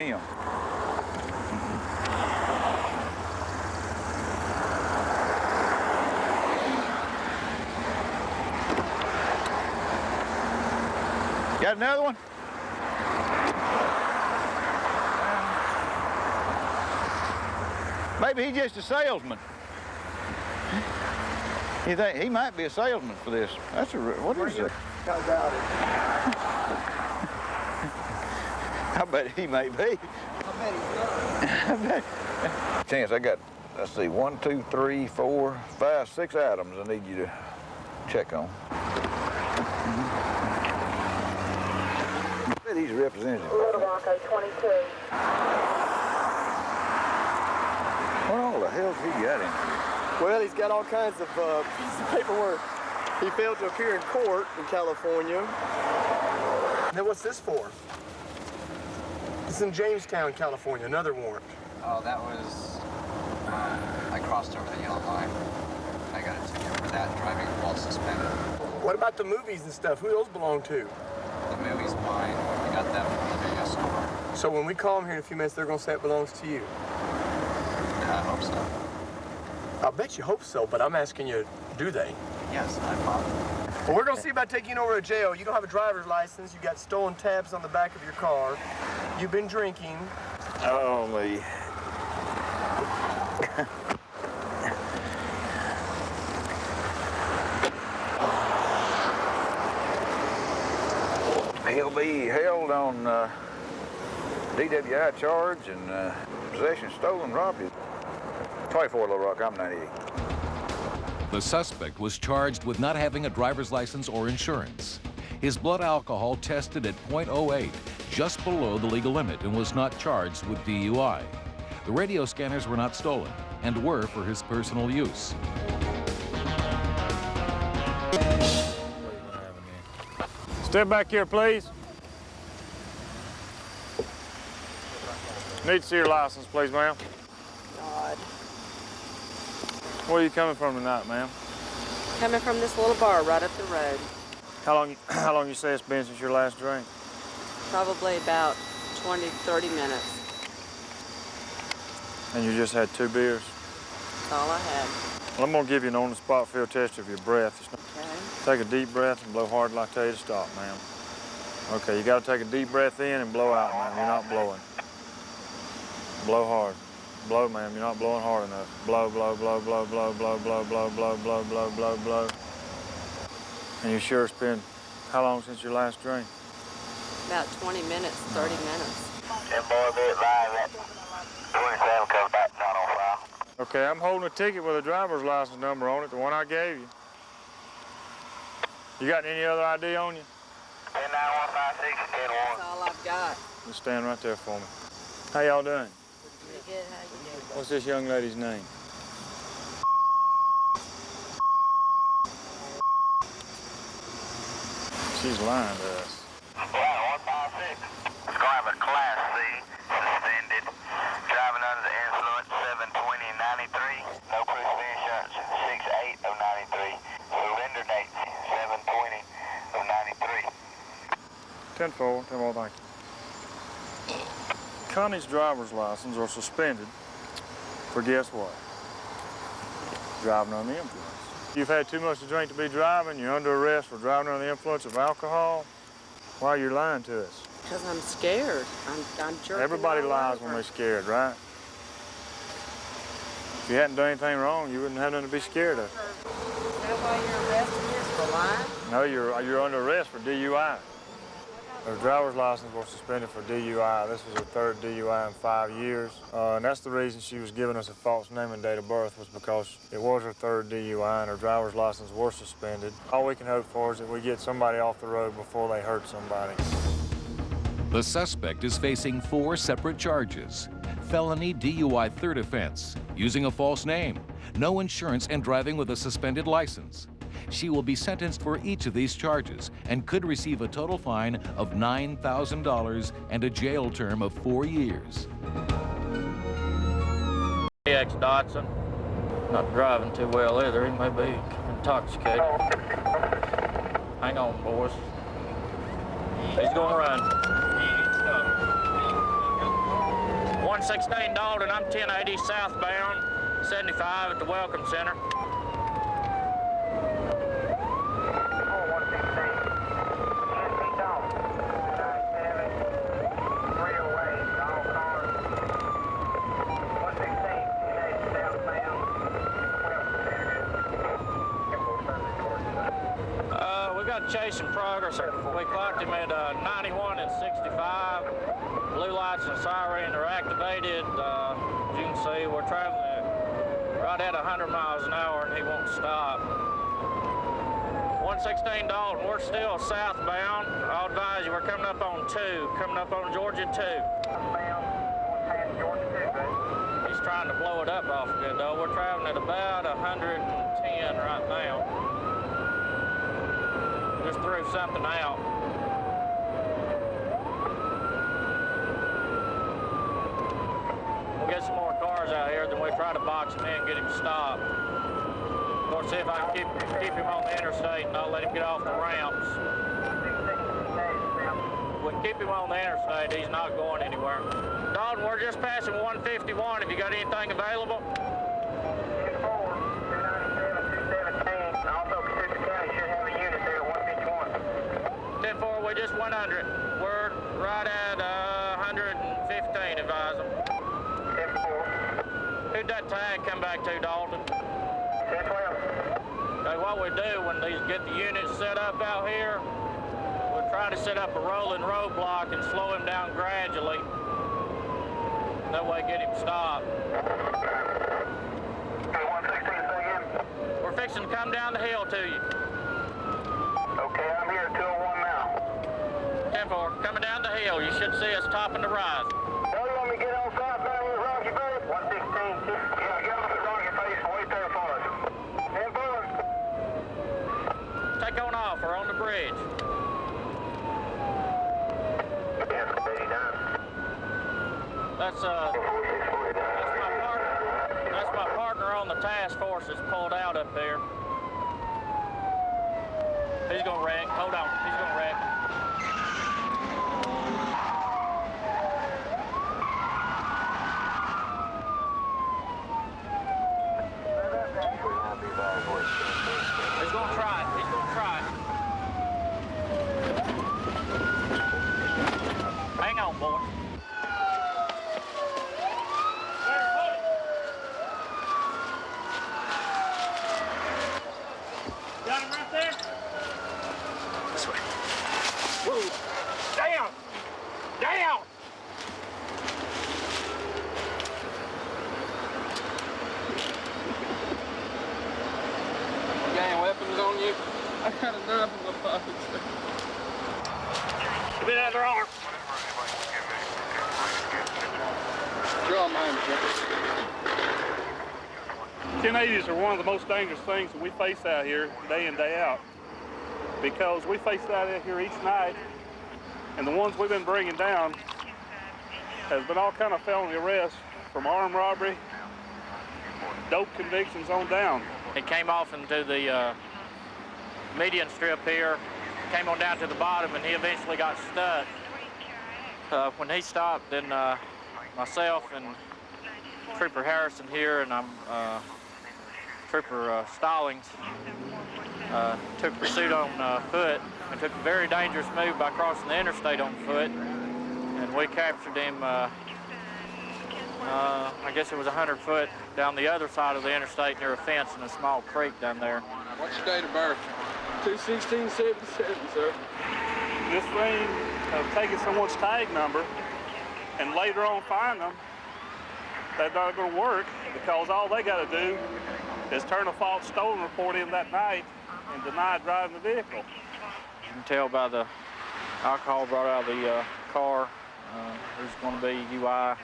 him. Got another one? Maybe he's just a salesman. You think he might be a salesman for this? That's a, what is it? I doubt it. I bet he may be. I bet he's not. Chance, I got, let's see, 1, 2, 3, 4, 5, 6 items I need you to check on. I bet he's a representative. Blanco 22. What all the hell's he got in here? Well, he's got all kinds of pieces of paperwork. He failed to appear in court in California. Now, what's this for? It's in Jamestown, California, another warrant. Oh, that was, I crossed over the yellow line. I got a ticket for that, driving while suspended. What about the movies and stuff? Who those belong to? The movie's mine. I got that from the video store. So when we call them here in a few minutes, they're going to say it belongs to you. I hope so. I bet you hope so, but I'm asking you, do they? Yes, I probably. Well, we're going to see about taking you over to jail. You don't have a driver's license. You got stolen tabs on the back of your car. You've been drinking. Oh, me. He'll be held on DWI charge and possession of stolen property. 24 Little Rock, I'm 98. The suspect was charged with not having a driver's license or insurance. His blood alcohol tested at .08, just below the legal limit, and was not charged with DUI. The radio scanners were not stolen and were for his personal use. Step back here, please. Need to see your license, please, ma'am. God. Where are you coming from tonight, ma'am? Coming from this little bar right up the road. How long you say it's been since your last drink? Probably about 20, 30 minutes. And you just had 2 beers? That's all I had. Well, I'm gonna give you an on-the-spot field test of your breath. Okay. Take a deep breath and blow hard till I tell you to stop, ma'am. Okay, you gotta take a deep breath in and blow out, ma'am. You're not blowing. Blow hard. Blow, ma'am. You're not blowing hard enough. Blow, blow, blow, blow, blow, blow, blow, blow, blow, blow, blow, blow, blow. And you sure it's been how long since your last drink? About 20 minutes, 30 minutes. That boy be live at 27 comes back, not on file. Okay, I'm holding a ticket with a driver's license number on it, the one I gave you. You got any other ID on you? 109156, 101. That's all I've got. Just stand right there for me. How y'all doing? Pretty good. How you doing? What's this young lady's name? She's lying to us. Yeah, 156. It's going to have a Class C, suspended, driving under the influence, 7/20/93. No proof of insurance, 6/8/93. Surrender date, 7/20/93. 10-4, 10-4, thank you. Connie's driver's license was suspended for guess what? Driving under the influence. You've had too much to drink to be driving. You're under arrest for driving under the influence of alcohol. Why are you lying to us? Because I'm scared. I'm jerking. Everybody all lies over. when they're scared, right? If you hadn't done anything wrong, you wouldn't have nothing to be scared of. Is that why you're arresting us for lying? No, you're under arrest for DUI. Her driver's license was suspended for DUI. This was her 3rd DUI in 5 years. And that's the reason she was giving us a false name and date of birth, was because it was her 3rd DUI and her driver's license was suspended. All we can hope for is that we get somebody off the road before they hurt somebody. The suspect is facing 4 separate charges: felony DUI 3rd offense, using a false name, no insurance, and driving with a suspended license. She will be sentenced for each of these charges and could receive a total fine of $9,000 and a jail term of 4 years. EX Dotson, not driving too well either. He may be intoxicated. Hang on, boys. He's gonna run. 116 Dalton, I'm 1080 southbound, 75 at the Welcome Center. Chase in progress. We clocked him at 91 and 65. Blue lights and siren are activated. As you can see, we're traveling right at 100 miles an hour and he won't stop. 116 Dalton, we're still southbound. I'll advise you, we're coming up on 2, coming up on Georgia 2. He's trying to blow it up off good though. We're traveling at about 110 right now. Just threw something out. We'll get some more cars out here, then we'll try to box him in and get him stopped. Of course, see if I can keep him on the interstate and not let him get off the ramps. If we can keep him on the interstate, he's not going anywhere. Dalton, we're just passing 151. Have you got anything available? 10-4, we just 100. We're right at 115, advise them. 10-4. Who'd that tag come back to, Dalton? 10-12. Okay, what we do when these get the units set up out here, we'll try to set up a rolling roadblock and slow him down gradually. That way get him stopped. Okay, 116, say again. We're fixing to come down the hill to you. Okay, I'm here at 201 now. 10-4, coming down the hill. You should see us topping the rise. No, you want me to get on southbound with Rocky Bay? 116. Yeah, get on the Rocky Face and wait there for us. 10-4. Take on off. We're on the bridge. Yes, 89. That's my partner on the task force that's pulled out up there. He's gonna wreck. Hold on. He's gonna wreck. He's gonna try it. He's gonna try it. Hang on, boy. Got him right there? This way. Whoa. Down! Down! You got any weapons on you? I got a knife in my pocket. Give me that other arm. Draw mine, sir. 1080s are one of the most dangerous things that we face out here day in, day out. Because we face it out here each night, and the ones we've been bringing down has been all kind of felony arrests from armed robbery, dope convictions on down. It came off into the median strip here, came on down to the bottom, and he eventually got stuck. When he stopped, then myself and Trooper Harrison here, and Trooper Stallings took pursuit on foot and took a very dangerous move by crossing the interstate on foot, and we captured him. I guess it was 100 foot down the other side of the interstate near a fence in a small creek down there. What's your date of birth? 2/16/77, sir. This thing of taking someone's tag number and later on find them, that's not going to work, because all they got to do is turn a false stolen report in that night and deny driving the vehicle. You can tell by the alcohol brought out of the car. There's going to be UI.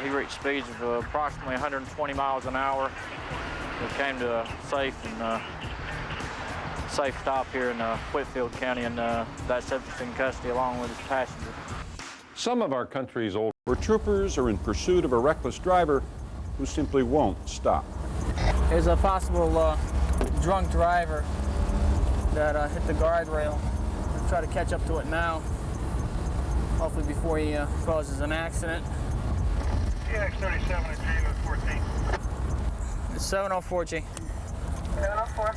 He reached speeds of approximately 120 miles an hour. We came to a safe stop here in Whitfield County, and that subject's in custody along with his passenger. Some of our country's old where troopers are in pursuit of a reckless driver who simply won't stop. There's a possible drunk driver that hit the guardrail. We'll try to catch up to it now, hopefully before he causes an accident. TX37 at J with 14. It's 704G. 704.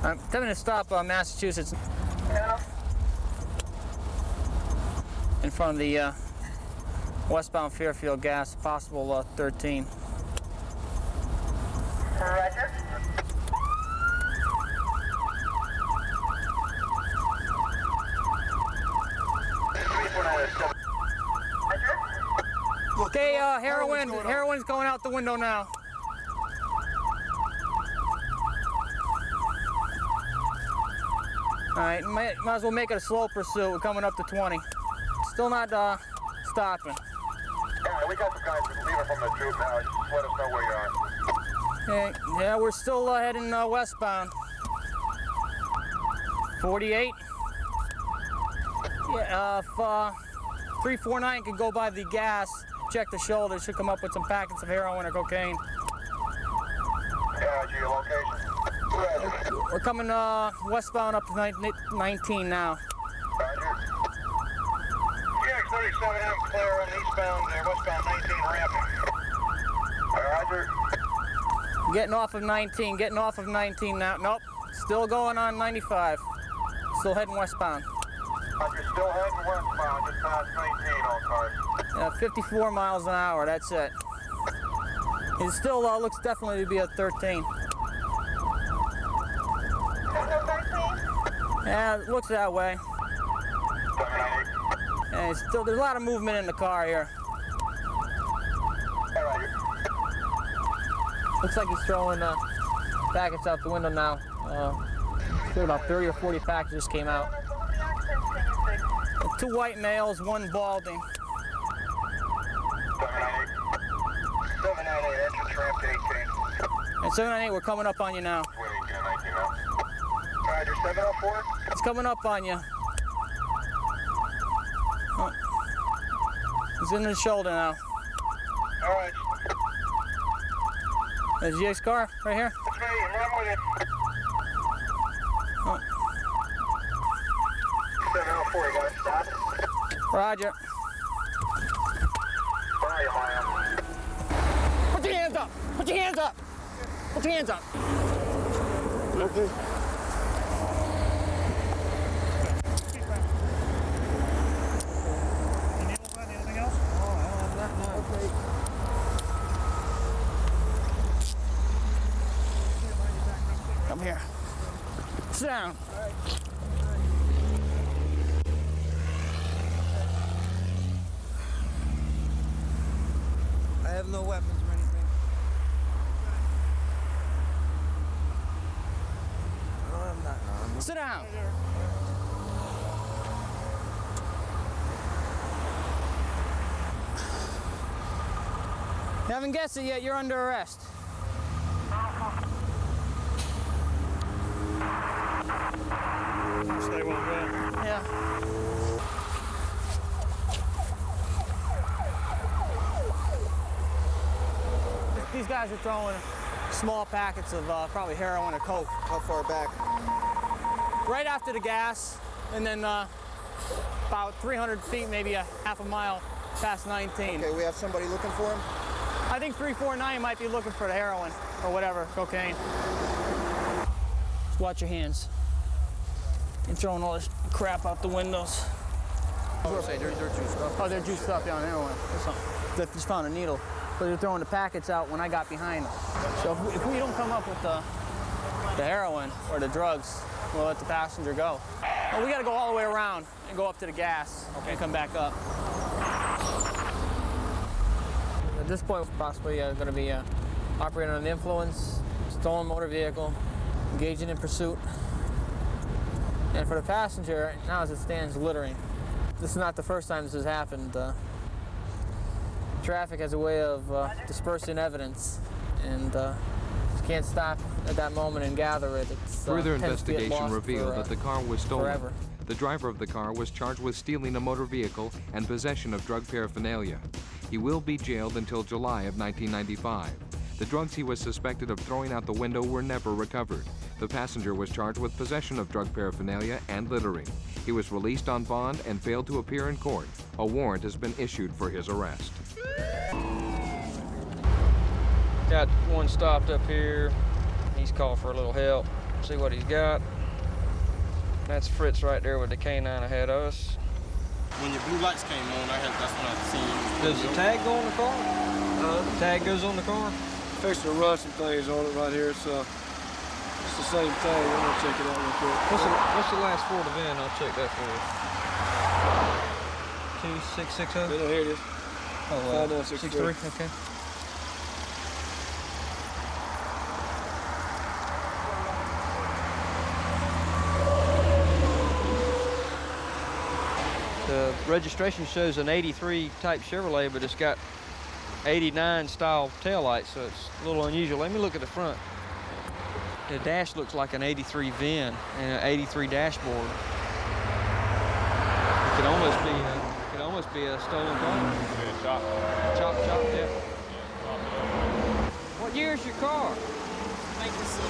I'm coming to stop Massachusetts. 704. In front of the westbound Fairfield gas, possible 13. Roger. Okay, heroin's going out the window now. All right, might as well make it a slow pursuit. We're coming up to 20. Still not stopping. Yeah, we got some guys leaving from the troop now. Just let us know where you're at. Okay, yeah, we're still heading westbound. 48. Yeah, if 349 can go by the gas, check the shoulder, should come up with some packets of heroin or cocaine. Yeah, your location. We're coming westbound up to 19 now. Roger. TX37, I'm clear on eastbound, westbound 19 ramp. Roger. Getting off of 19 now. Nope, still going on 95. Still heading westbound. Roger, still heading westbound, just past 19 on cars. 54 miles an hour, that's it. It still looks definitely to be a 13. Yeah, it looks that way. 798. And there's a lot of movement in the car here. Looks like he's throwing packets out the window now. About 30 or 40 packages came out. 2 white males, 1 balding. 798, entrance ramp to 18. And 798, we're coming up on you now. Roger, 704. It's coming up on you. Oh. He's in the shoulder now. All right. There's Jake's car right here. That's me, I'm with you. Oh. 704, you got to stop. Roger. Where are you, Mario? Put your hands up! Put your hands up! Put your hands up! Okay. Anything else? Okay. Come here. Sit down. I have no weapons or anything. No, I'm not. No, Sit down. You haven't guessed it yet, you're under arrest. Stay well, man. Yeah. These guys are throwing small packets of probably heroin or coke. How far back? Right after the gas, and then about 300 feet, maybe a half a mile past 19. Okay, we have somebody looking for him? I think 349 might be looking for the heroin or whatever, cocaine. Just watch your hands. You're throwing all this crap out the windows. They're juiced up. Oh, they're juiced up on heroin. They just found a needle. But they're throwing the packets out when I got behind them. So if we don't come up with the heroin or the drugs, we'll let the passenger go. Well, we got to go all the way around and go up to the gas and come back up. At this point, possibly going to be operating under the influence, stolen motor vehicle, engaging in pursuit. And for the passenger, now as it stands, littering. This is not the first time this has happened. Traffic has a way of dispersing evidence, and you can't stop at that moment and gather it. Further investigation revealed that the car was stolen. Forever. The driver of the car was charged with stealing a motor vehicle and possession of drug paraphernalia. He will be jailed until July of 1995. The drugs he was suspected of throwing out the window were never recovered. The passenger was charged with possession of drug paraphernalia and littering. He was released on bond and failed to appear in court. A warrant has been issued for his arrest. Got one stopped up here. He's called for a little help. See what he's got. That's Fritz right there with the canine ahead of us. When your blue lights came on, that's when I seen you. Does the tag go on the car? The tag goes on the car? Fixing to run some things on it right here. It's the same tag. I'm gonna check it out real quick. What's the last four of the VIN? I'll check that for you. 2660? No, here it is. Oh, 5963. Okay. The registration shows an 83 type Chevrolet, but it's got 89 style taillights, so it's a little unusual. Let me look at the front. The dash looks like an 83 VIN and an 83 dashboard. It could almost be a stolen car. Chop. Chop, yeah. What year is your car? I think it's an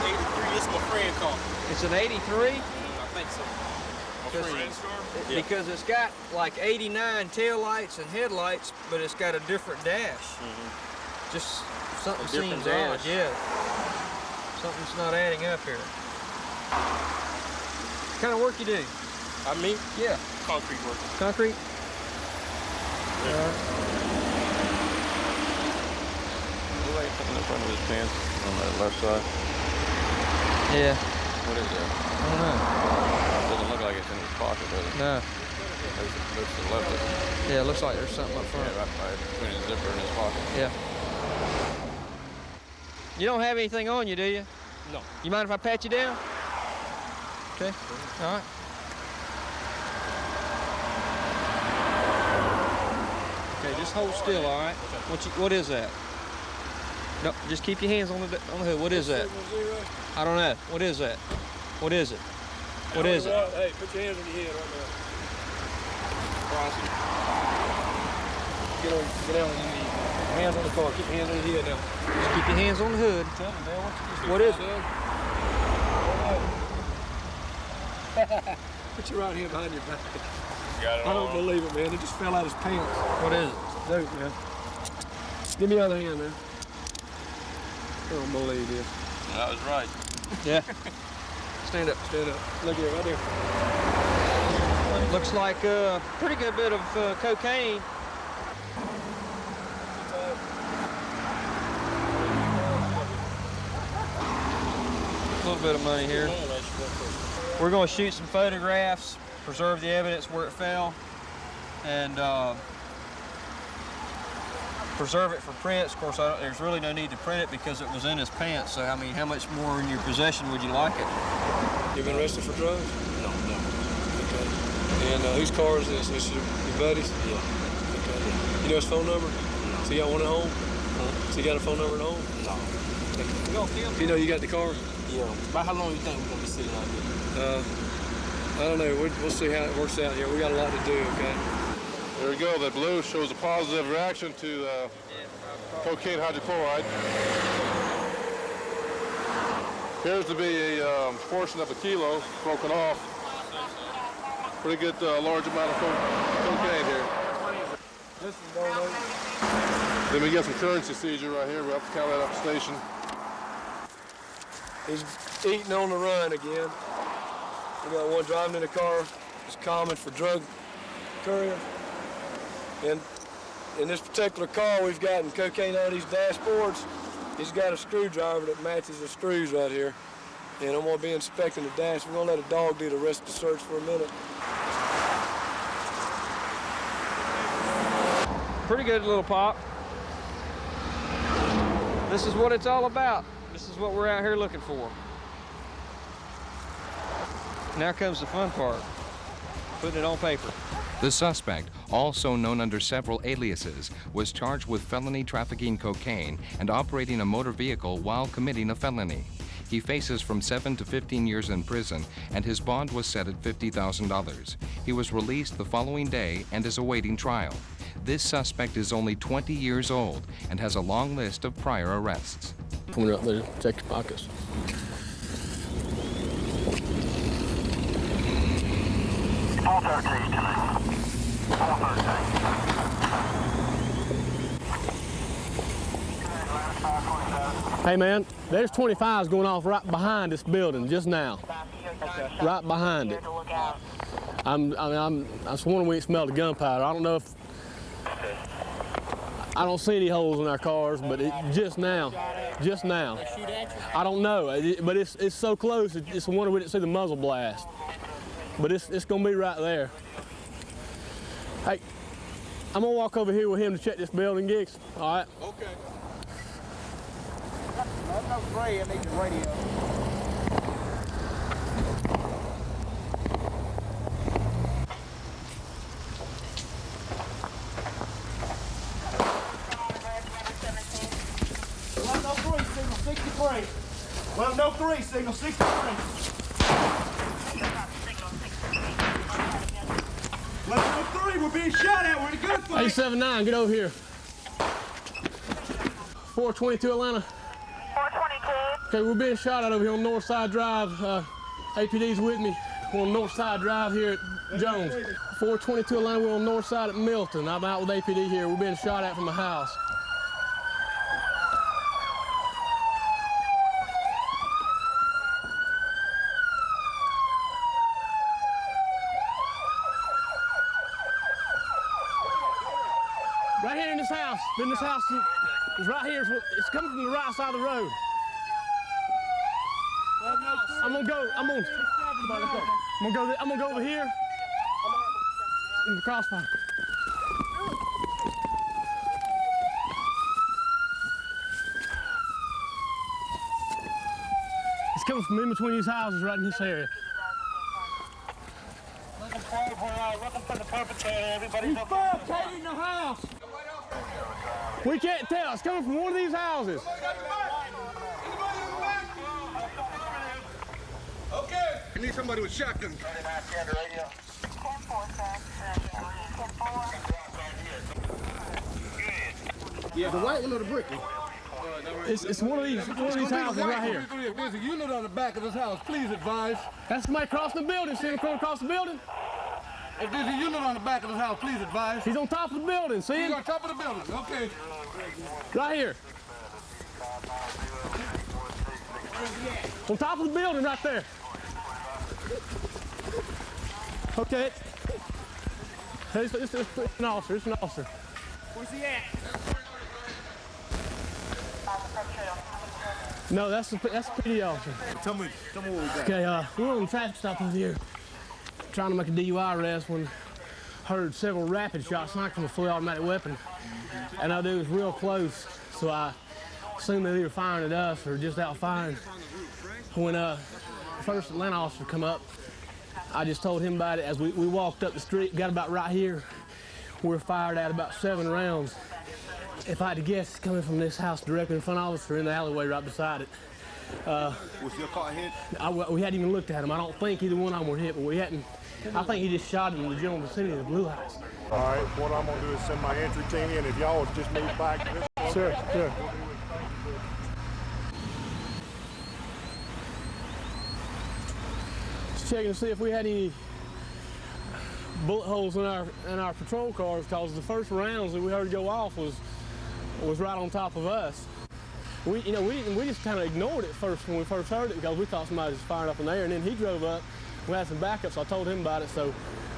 83. It's my friend's car. It's an 83? I think so. Because it's got like 89 taillights and headlights, but it's got a different dash. Just something seems odd, yeah. Something's not adding up here. What kind of work you do? Yeah. Concrete work. Concrete? Something in front of his pants on that left side. Yeah. What is that? I don't know. Doesn't look like it's in his pocket, does it? No. Looks to the left of it. Yeah, it looks like there's something up front. Yeah, right between his zipper and his pocket. Yeah. You don't have anything on you, do you? No. You mind if I pat you down? Okay. All right. Okay, just hold still, all right? What is that? No, just keep your hands on the hood. What is that? I don't know. What is that? What is it? What is it? Hey, put your hands on your head right now. Get down on your knees. Hands on the car. Keep your hands on your head now. Just keep your hands on the hood. Tell them, man. What is it? Put your right hand behind your back. Got it I don't believe it, man. It just fell out his pants. What is it? Dude, man. Give me the other hand, man. I don't believe this. That was right. Yeah. Stand up. Stand up. Look here, right there. Looks like a pretty good bit of cocaine. A little bit of money here. We're going to shoot some photographs, preserve the evidence where it fell, and preserve it for prints. Of course, there's really no need to print it because it was in his pants. So, I mean, how much more in your possession would you like it? You been arrested for drugs? No. Okay. And whose car is this? This your buddy's? Yeah. Okay. You know his phone number? No. So you got one at home? Huh? So you got a phone number at home? No. You know you got the car? Yeah. About how long you think we're gonna be sitting out here? I don't know. We'll see how it works out here. We got a lot to do, okay? There we go. That blue shows a positive reaction to cocaine hydrochloride. Appears to be a portion of a kilo broken off. Pretty good large amount of cocaine here. Then we get some currency seizure right here. We have to count that up at the station. He's eating on the run again. We got one driving in the car. It's common for drug couriers. And in this particular car, we've gotten cocaine on these dashboards. He's got a screwdriver that matches the screws right here. And I'm gonna be inspecting the dash. We're gonna let a dog do the rest of the search for a minute. Pretty good little pop. This is what it's all about. This is what we're out here looking for. Now comes the fun part, putting it on paper. The suspect, also known under several aliases, was charged with felony trafficking cocaine and operating a motor vehicle while committing a felony. He faces from 7 to 15 years in prison, and his bond was set at $50,000. He was released the following day and is awaiting trial. This suspect is only 20 years old and has a long list of prior arrests. When you're out there, check your pockets. Hey man, there's 25s going off right behind this building just now. Okay. Right behind it. I was wondering when you smelled the gunpowder. I don't know if I don't see any holes in our cars, but just now. I don't know, but it's so close. It's a wonder we didn't see the muzzle blast. But it's gonna be right there. Hey, I'm gonna walk over here with him to check this building, Giggs. All right. Okay. That's no spray, it needs a radio. Well, no 3, signal 63. Well, no 3, we're being shot at. We're in a gunfight. 879, get over here. 422 Atlanta. 422. Okay, we're being shot at over here on North Side Drive. APD's with me. We're on North Side Drive here at Jones. 422 Atlanta, we're on North Side at Milton. I'm out with APD here. We're being shot at from a house. Right here in this house. In this house is right here. It's coming from the right side of the road. I'm gonna go over here in the crossfire. It's coming from in between these houses right in this area. Looking for the perpetrator. Everybody's in the house. We can't tell. It's coming from one of these houses. Okay. I need somebody with shotgun. Yeah, the white one or the brick one? It's one of these houses right here. There's a unit on the back of this house. Please advise. That's somebody crossing the building. See him coming across the building? If there's a unit on the back of this house, please advise. He's on top of the building. See him? He's on top of the building. Okay. Right here. On top of the building right there. Okay. It's an officer. It's an officer. Where's he at? No, that's the PD officer. Tell me what we got. Okay, we're on a traffic stop over here, trying to make a DUI arrest when heard several rapid shots knocked from a fully automatic weapon. And that dude was real close, so I assumed they were either firing at us or just out firing. When the first Atlanta officer come up, I just told him about it. As we walked up the street, got about right here, we were fired at about 7 rounds. If I had to guess, it's coming from this house directly in front of us or in the alleyway right beside it. Was your car hit? We hadn't even looked at him. I don't think either one of them were hit, but we hadn't. I think he just shot him in the general vicinity of the blue house. All right, what I'm gonna do is send my entry team in. If y'all would just move back to this. Sure. Just checking to see if we had any bullet holes in our patrol cars, because the first rounds that we heard go off was right on top of us. We just kind of ignored it first when we first heard it, because we thought somebody was firing up in there, and then he drove up. We had some backup, so I told him about it. So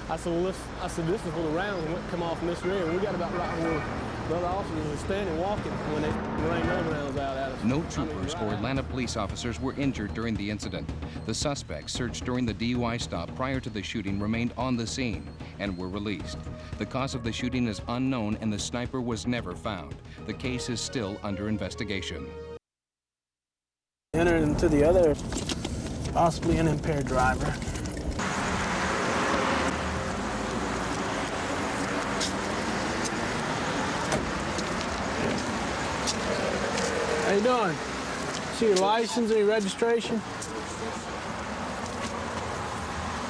I said, well, this is where the rounds come off in this area. And we got about right where the other officers were standing walking when they rained other rounds out at us. No troopers or Atlanta police officers were injured during the incident. The suspects searched during the DUI stop prior to the shooting remained on the scene and were released. The cause of the shooting is unknown and the sniper was never found. The case is still under investigation. Entered into the other, possibly an impaired driver. How you doing? See your license and your registration?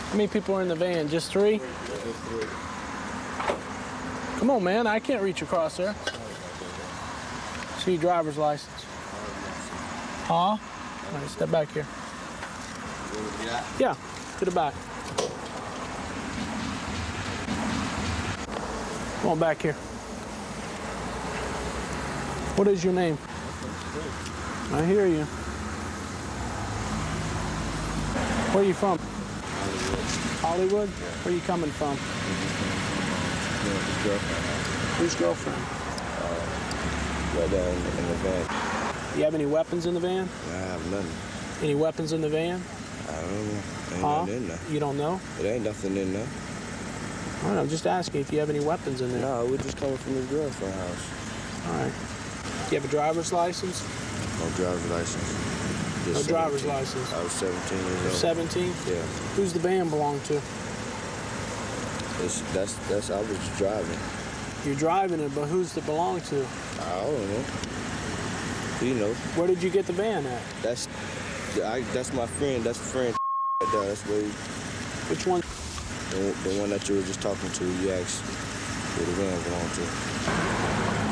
How many people are in the van? Just 3? Just 3. Come on, man. I can't reach across there. See your driver's license. Huh? All right, step back here. Yeah, to the back. Come on back here. What is your name? I hear you. Where are you from? Hollywood? Where are you coming from? His girlfriend. Whose girlfriend? Right there in the van. You have any weapons in the van? I have nothing. Any weapons in the van? I don't know. Ain't nothing in there. You don't know? It ain't nothing in there. I don't know, I'm just asking if you have any weapons in there. No, we're just coming from his girlfriend's house. All right. Do you have a driver's license? No driver's license. No Just driver's 17. license. I was 17 years old. 17? Yeah. Who's the van belong to? That's I was driving. You're driving it, but who's it belong to? I don't know. You know. Where did you get the van at? That's my friend. That's a friend. That's where. Which one? The one that you were just talking to. You asked where the van belonged to.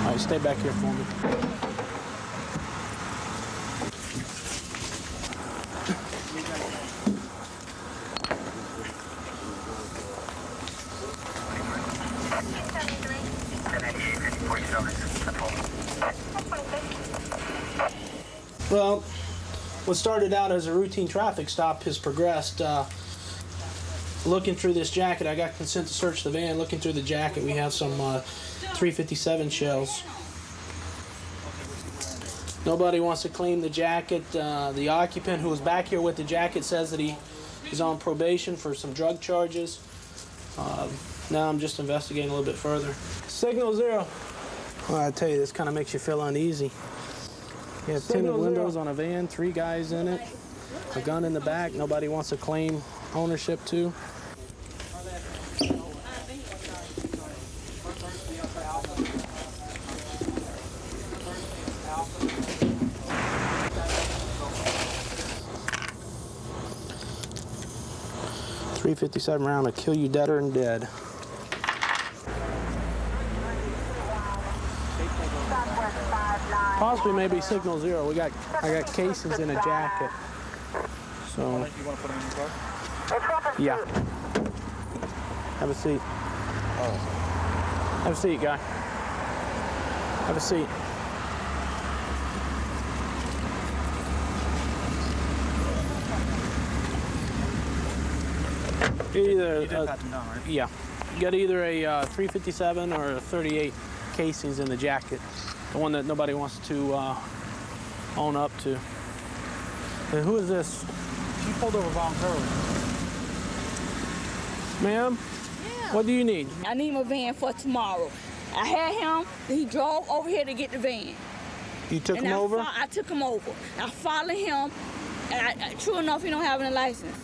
All right, stay back here for me. Well, what started out as a routine traffic stop has progressed. Looking through this jacket, I got consent to search the van. Looking through the jacket, we have some 357 shells. Nobody wants to claim the jacket. The occupant who was back here with the jacket says that he is on probation for some drug charges. Now I'm just investigating a little bit further. Signal 0. Well, I tell you, this kind of makes you feel uneasy. You have tinted windows on a van, 3 guys in it, a gun in the back. Nobody wants to claim ownership to. .357 round to kill you deader than dead. Possibly maybe signal 0. I got casings in a jacket. So. You want to put them in your car? Yeah. Have a seat. Oh. Have a seat, guy. Have a seat. Either, you did pat them down, right? Yeah. You got either a 357 or a 38 casings in the jacket. The one that nobody wants to own up to. And who is this? She pulled over voluntarily. Ma'am? Yeah. What do you need? I need my van for tomorrow. I had him, he drove over here to get the van. You took him over? I took him over. I followed him, and true enough, he don't have any license.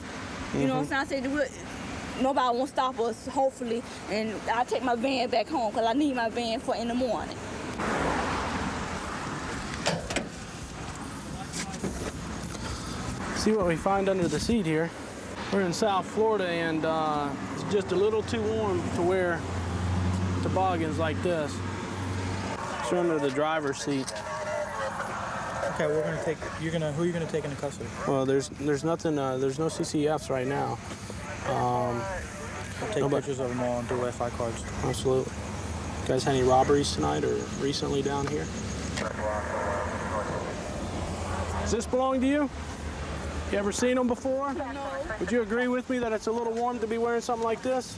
You know what I'm saying? I said, nobody won't stop us, hopefully, and I'll take my van back home because I need my van for in the morning. See what we find under the seat here. We're in South Florida, and it's just a little too warm to wear toboggans like this. It's under the driver's seat. Okay, we're gonna take. Who are you gonna take into custody? Well, there's nothing. There's no CCFs right now. Take pictures of them all and do FI cards. Absolutely. You guys had any robberies tonight or recently down here? Does this belong to you? You ever seen them before? No. Would you agree with me that it's a little warm to be wearing something like this?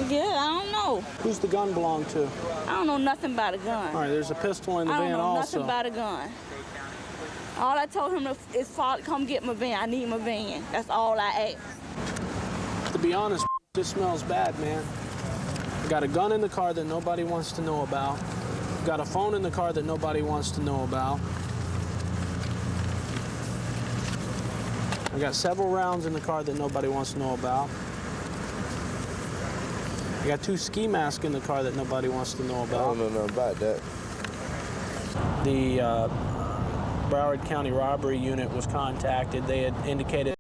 Yeah, I don't know. Who's the gun belong to? I don't know nothing about a gun. All right, there's a pistol in the van I don't know also. nothing about a gun. All I told him is, come get my van. I need my van. That's all I asked. To be honest, this smells bad, man. I got a gun in the car that nobody wants to know about. Got a phone in the car that nobody wants to know about. I got several rounds in the car that nobody wants to know about. I got 2 ski masks in the car that nobody wants to know about. I don't know nothing about that. The Broward County Robbery Unit was contacted. They had indicated